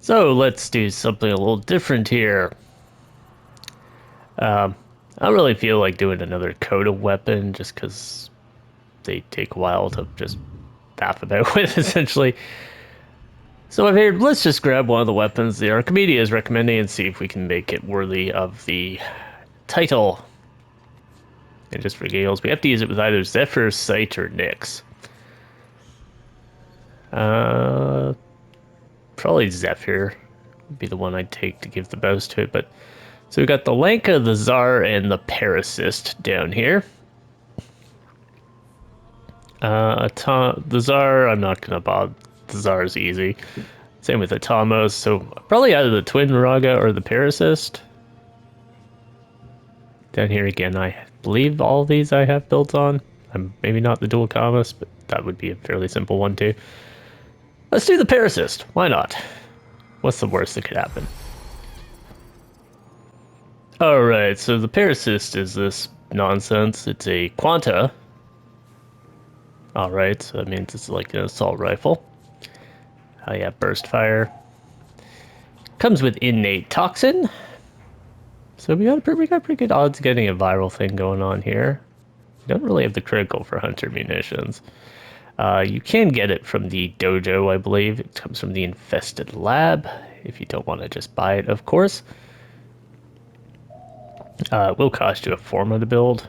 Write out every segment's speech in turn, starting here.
So let's do something a little different here. Um, I don't really feel like doing another coda weapon just because they take a while to just faff about with, essentially. So I figured let's just grab one of the weapons the Archimedea is recommending and see if we can make it worthy of the title. And just for giggles, we have to use it with either Zephyr, Sight, or Nyx. Uh, Probably Zephyr would be the one I'd take to give the boast to it, but so we got the Lanka, the Tsar, and the Paracyst down here. The Tsar, I'm not gonna bother. The Tsar's easy. Same with the Tomos, so probably either the Twin Raga or the Paracyst. Down here again, I believe all these I have built on. Maybe not the Dual Kamas, but that would be a fairly simple one too. Let's do the Paracyst. Why not? What's the worst that could happen? Alright, so the Paracyst is this nonsense. It's a Quanta. Alright, so that means it's like an assault rifle. Oh yeah, burst fire. Comes with innate toxin. So we got pretty good odds of getting a viral thing going on here. We don't really have the critical for hunter munitions. You can get it from the dojo, I believe. It comes from the infested lab, if you don't want to just buy it, of course. It will cost you a forma to build,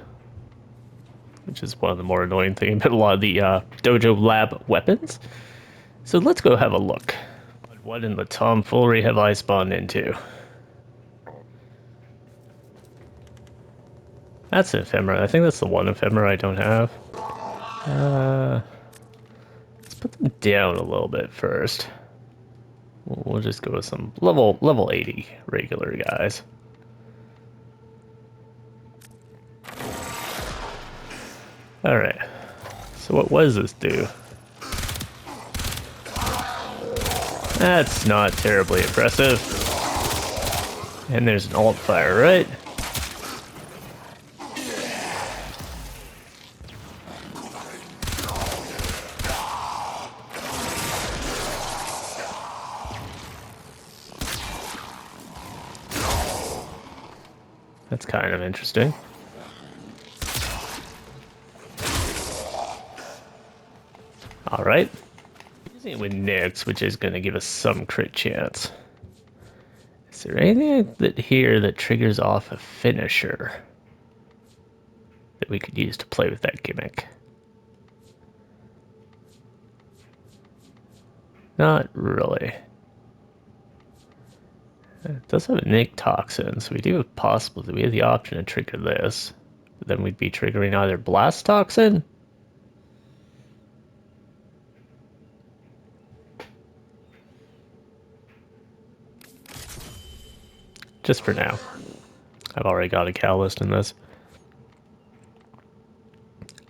which is one of the more annoying things about a lot of the dojo lab weapons. So let's go have a look. What in the tomfoolery have I spawned into? That's an ephemera. I think that's the one ephemera I don't have. Let's put them down a little bit first. We'll just go with some level 80 regular guys. Alright. So what does this do? That's not terribly impressive. And there's an alt fire, right? That's kind of interesting. Alright. Using it with Nyx, which is going to give us some crit chance. Is there anything that here that triggers off a finisher that we could use to play with that gimmick? Not really. It does have a Nick toxin, so we do have possibility. We have the option to trigger this. But then we'd be triggering either blast toxin. Just for now. I've already got a catalyst in this.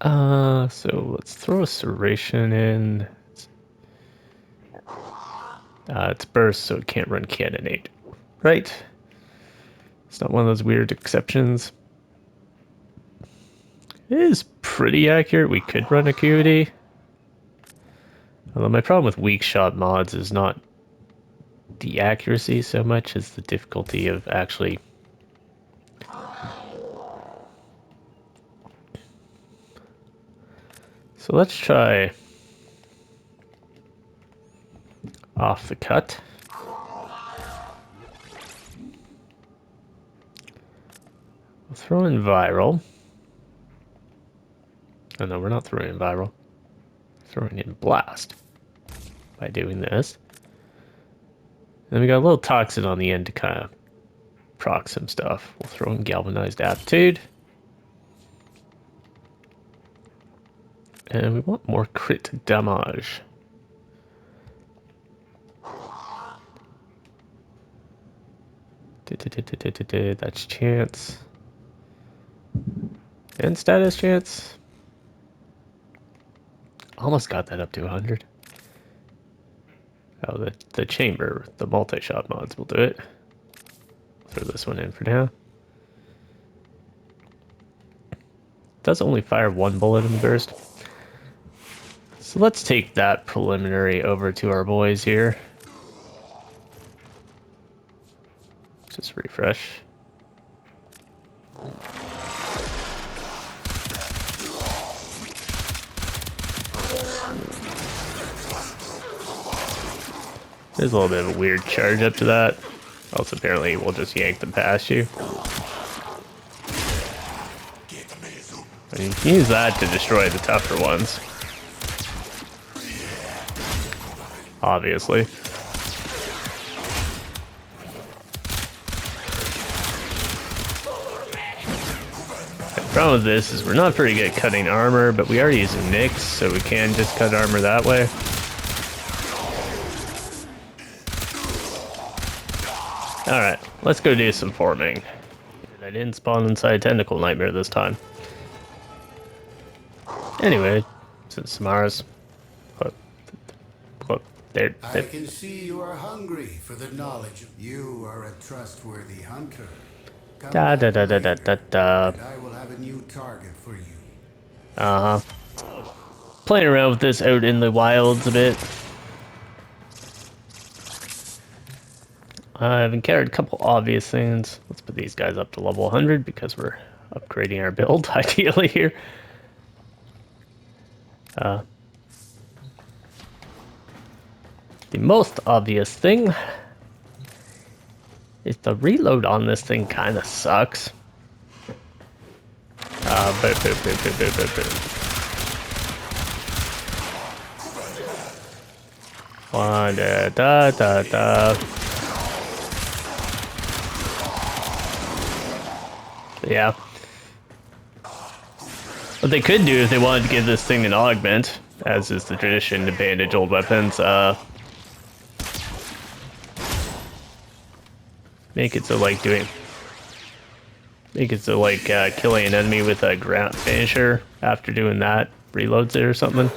So let's throw a serration in. It's burst, so it can't run cannonade. Right? It's not one of those weird exceptions. It is pretty accurate. We could run Acuity. Although my problem with weak shot mods is not the accuracy so much as the difficulty of actually so let's try off the cut. We'll throw in viral. Oh no, we're not throwing in viral. Throwing in blast by doing this. Then we got a little toxin on the end to kind of proc some stuff. We'll throw in galvanized aptitude. And we want more crit damage. That's chance. And status chance. Almost got that up to 100. Oh, the chamber, the multi-shot mods will do it. Throw this one in for now. Does only fire one bullet in the burst. So let's take that preliminary over to our boys here. Just refresh. There's a little bit of a weird charge up to that. Also, apparently, we'll just yank them past you. And you can use that to destroy the tougher ones. Obviously. The problem with this is we're not very good at cutting armor, but we are using Nyx, so we can just cut armor that way. Alright, let's go do some forming. I didn't spawn inside Tentacle Nightmare this time. Anyway, since Samara's... Look, there. I can see you are hungry for the knowledge. You are a trustworthy hunter. Come back later, and I will have a new target for you. Uh-huh. Playing around with this out in the wilds a bit. I've encountered a couple obvious things. Let's put these guys up to level 100 because we're upgrading our build, ideally, here. The most obvious thing is the reload on this thing kind of sucks. Boop, boop, boop, boop, boop, boop, boop. One, da, da, da. Yeah. What they could do if they wanted to give this thing an augment, as is the tradition to bandage old weapons, make it so like killing an enemy with a ground finisher after doing that reloads it or something.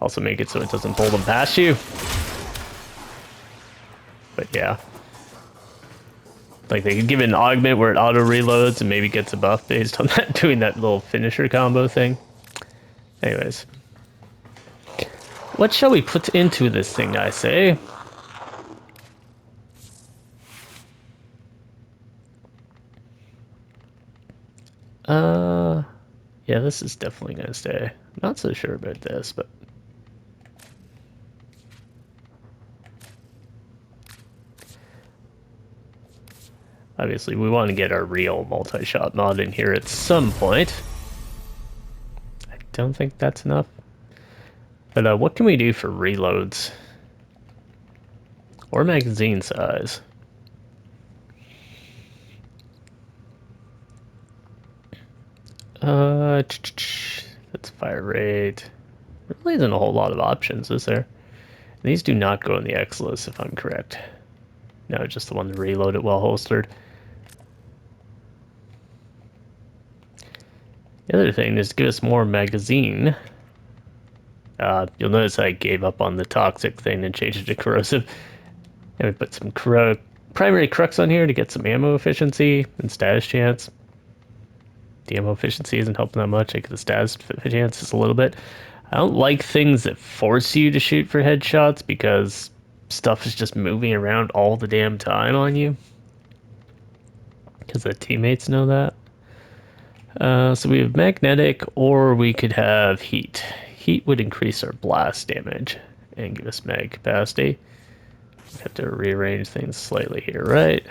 Also make it so it doesn't pull them past you. But yeah. Like, they could give it an augment where it auto-reloads and maybe gets a buff based on that, doing that little finisher combo thing. Anyways. What shall we put into this thing, I say? Yeah, this is definitely gonna stay. Not so sure about this, but... Obviously, we want to get our real multi-shot mod in here at some point. I don't think that's enough. But what can we do for reloads? Or magazine size? That's fire rate. There really isn't a whole lot of options, is there? These do not go in the X list, if I'm correct. No, just the one to reload it well holstered. The other thing is to give us more magazine. You'll notice I gave up on the toxic thing and changed it to corrosive. And we put some primary crux on here to get some ammo efficiency and status chance. The ammo efficiency isn't helping that much. I get the status chance just a little bit. I don't like things that force you to shoot for headshots because stuff is just moving around all the damn time on you. Because the teammates know that. So we have magnetic, or we could have heat. Heat would increase our blast damage and give us mag capacity. We have to rearrange things slightly here, right?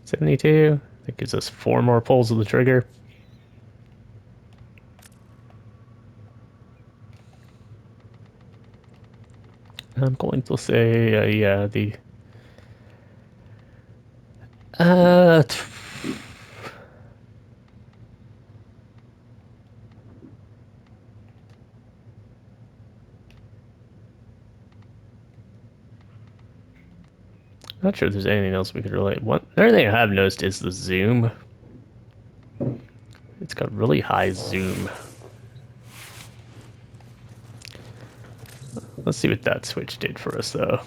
$72. That gives us 4 more pulls of the trigger. I'm going to say, yeah, the... Not sure if there's anything else we could relate. Another thing I have noticed is the zoom. It's got really high zoom. Let's see what that switch did for us, though.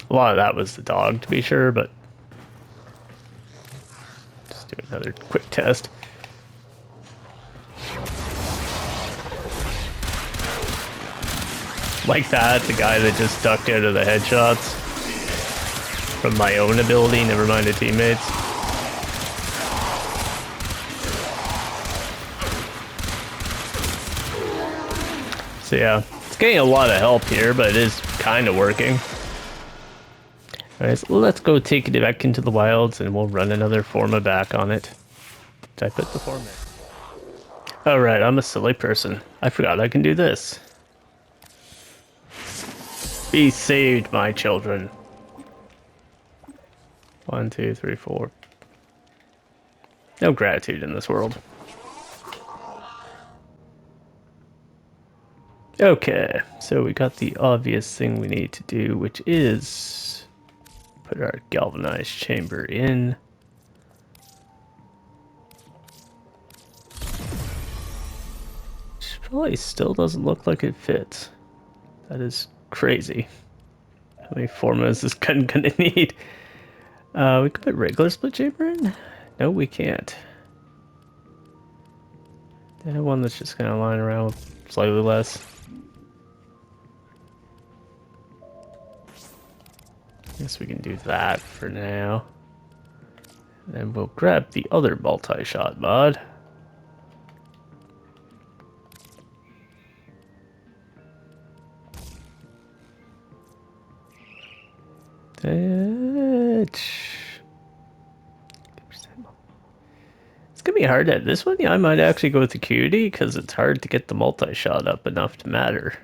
A lot of that was the dog, to be sure, but just do another quick test. Like that, the guy that just ducked out of the headshots from my own ability, never mind the teammates. So yeah, it's getting a lot of help here, but it is kind of working. Alright, so let's go take it back into the wilds and we'll run another Forma back on it. Did I put the Forma in? Alright, I'm a silly person. I forgot I can do this. Be saved, my children. 1, 2, 3, 4. No gratitude in this world. Okay, so we got the obvious thing we need to do, which is put our galvanized chamber in. Which probably still doesn't look like it fits. That is crazy. How many Formas is this gun gonna need? We can put regular split chamber in? No, we can't. They have one that's just gonna line around with slightly less. Guess we can do that for now. And then we'll grab the other multi-shot mod. It's gonna be hard at this one. Yeah, I might actually go with the Acuity because it's hard to get the multi-shot up enough to matter,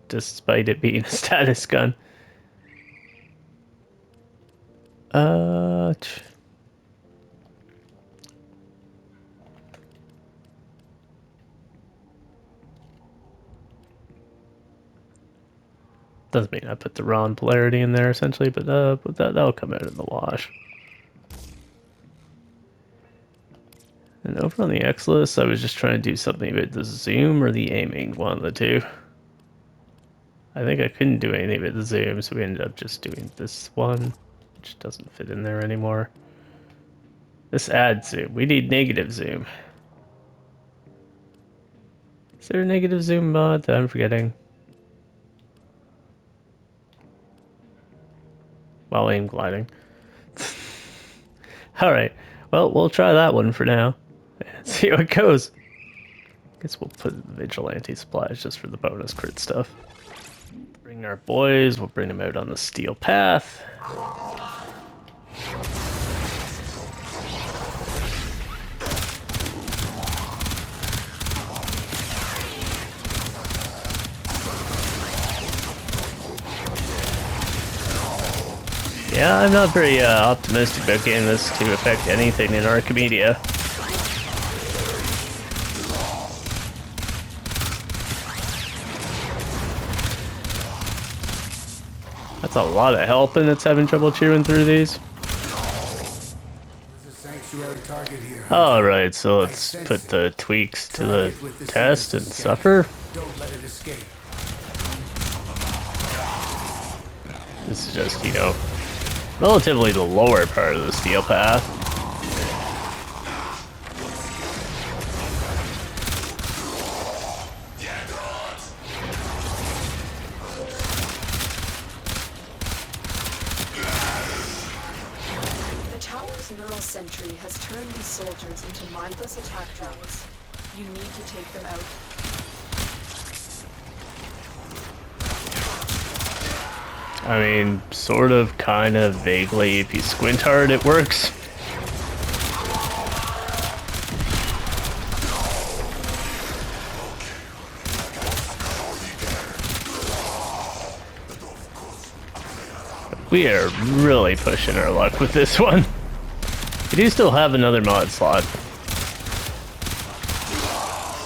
despite it being a status gun. Doesn't mean I put the wrong polarity in there essentially, but that'll come out in the wash. And over on the X list, I was just trying to do something with the zoom or the aiming, one of the two. I think I couldn't do anything with the zoom, so we ended up just doing this one, which doesn't fit in there anymore. This adds zoom. We need negative zoom. Is there a negative zoom mod that I'm forgetting? While aim gliding. Alright, well, we'll try that one for now. And see how it goes. Guess we'll put vigilante supplies just for the bonus crit stuff. Bring our boys, we'll bring them out on the steel path. Yeah, I'm not very optimistic about getting this to affect anything in Archimedea. That's a lot of help and it's having trouble chewing through these. Alright, so let's put the tweaks to the test and suffer. Don't let it escape. This is just, you know, relatively the lower part of the steel path. The tower's neural sentry has turned these soldiers into mindless attack drones. You need to take them out. I mean, sort of, kind of, vaguely. If you squint hard, it works. We are really pushing our luck with this one. We do still have another mod slot.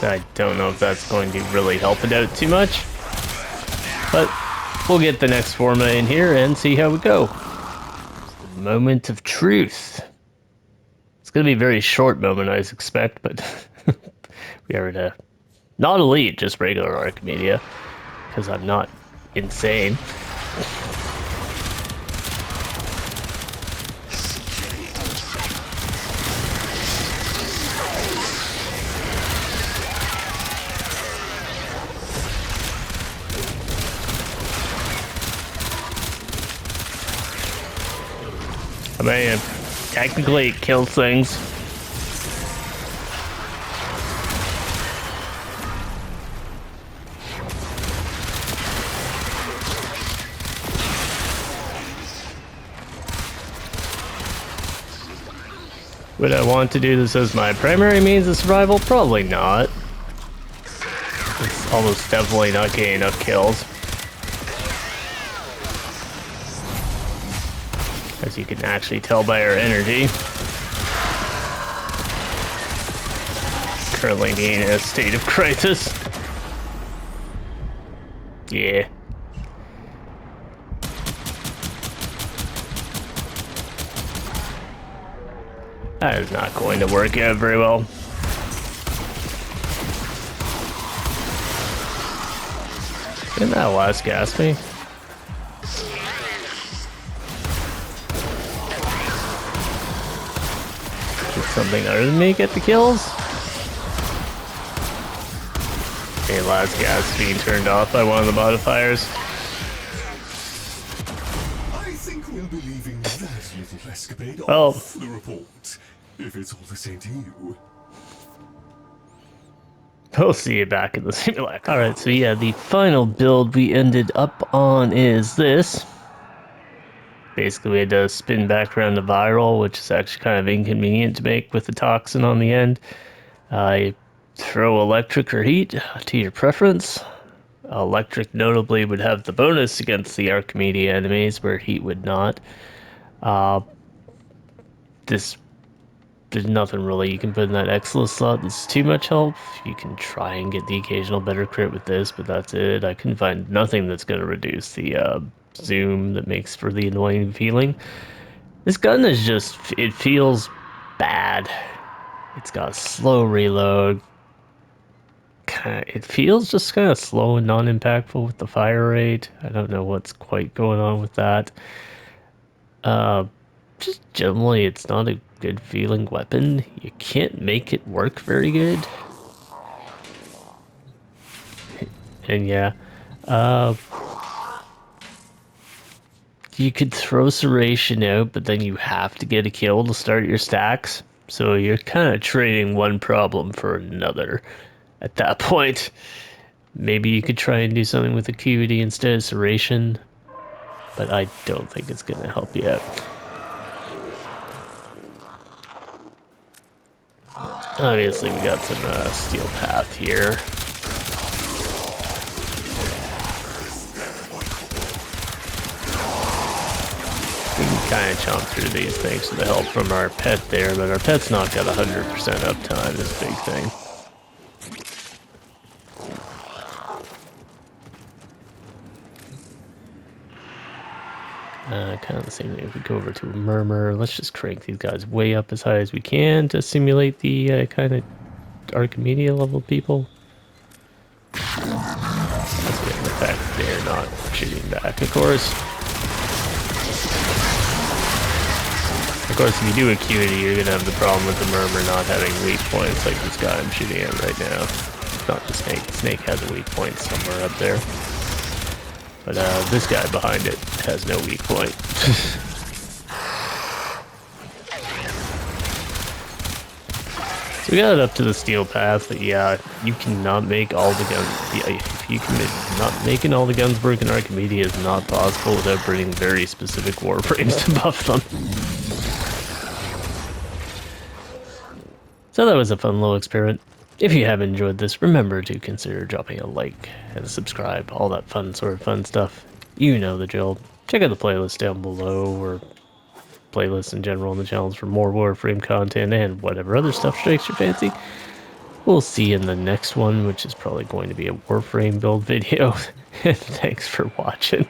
I don't know if that's going to really help it out too much. But we'll get the next Forma in here and see how we go. The moment of truth. It's going to be a very short moment, I expect, but we are at a not elite, just regular Archimedea, because I'm not insane. I mean, technically it kills things. Would I want to do this as my primary means of survival? Probably not. It's almost definitely not getting enough kills. As you can actually tell by our energy. Currently being in a state of crisis. Yeah. That is not going to work out very well. Didn't that last gas me? Did something other than me get the kills? Okay, last gas being turned off by one of the modifiers. I think we'll be leaving that little escapade Oh. off the report, if it's all the same to you. We'll see you back in the simulacrum. Alright, so yeah, the final build we ended up on is this. Basically, we had to spin back around the viral, which is actually kind of inconvenient to make with the toxin on the end. You throw electric or heat to your preference. Electric notably would have the bonus against the Archimedea enemies, where heat would not. There's nothing really you can put in that Excellence slot that's too much help. You can try and get the occasional better crit with this, but that's it. I couldn't find nothing that's going to reduce the zoom that makes for the annoying feeling. This gun is just, it feels bad. It's got a slow reload. It feels just kind of slow and non-impactful with the fire rate. I don't know what's quite going on with that. Just generally, it's not a good feeling weapon. You can't make it work very good. And yeah, you could throw Serration out, but then you have to get a kill to start your stacks. So you're kind of trading one problem for another at that point. Maybe you could try and do something with Acuity instead of Serration, but I don't think it's going to help you out. Obviously, we got some steel path here. We can kind of chomp through these thanks to the help from our pet there, but our pet's not got 100% uptime, this big thing. Kind of the same thing if we go over to a murmur. Let's just crank these guys way up as high as we can to simulate the kind of Archimedea level people. That's the fact that they're not shooting back, of course. Of course, if you do Acuity, you're going to have the problem with the murmur not having weak points like this guy I'm shooting at right now. Not the snake. The snake has a weak point somewhere up there. But this guy behind it has no weak point. So we got it up to the steel path, but yeah, you cannot make all the guns. If you can not making all the guns work in Archimedea is not possible without bringing very specific warframes to buff them. So that was a fun little experiment. If you have enjoyed this, remember to consider dropping a like and subscribe, all that fun stuff. You know the drill. Check out the playlist down below, or playlists in general on the channels for more Warframe content and whatever other stuff strikes your fancy. We'll see you in the next one, which is probably going to be a Warframe build video. And thanks for watching.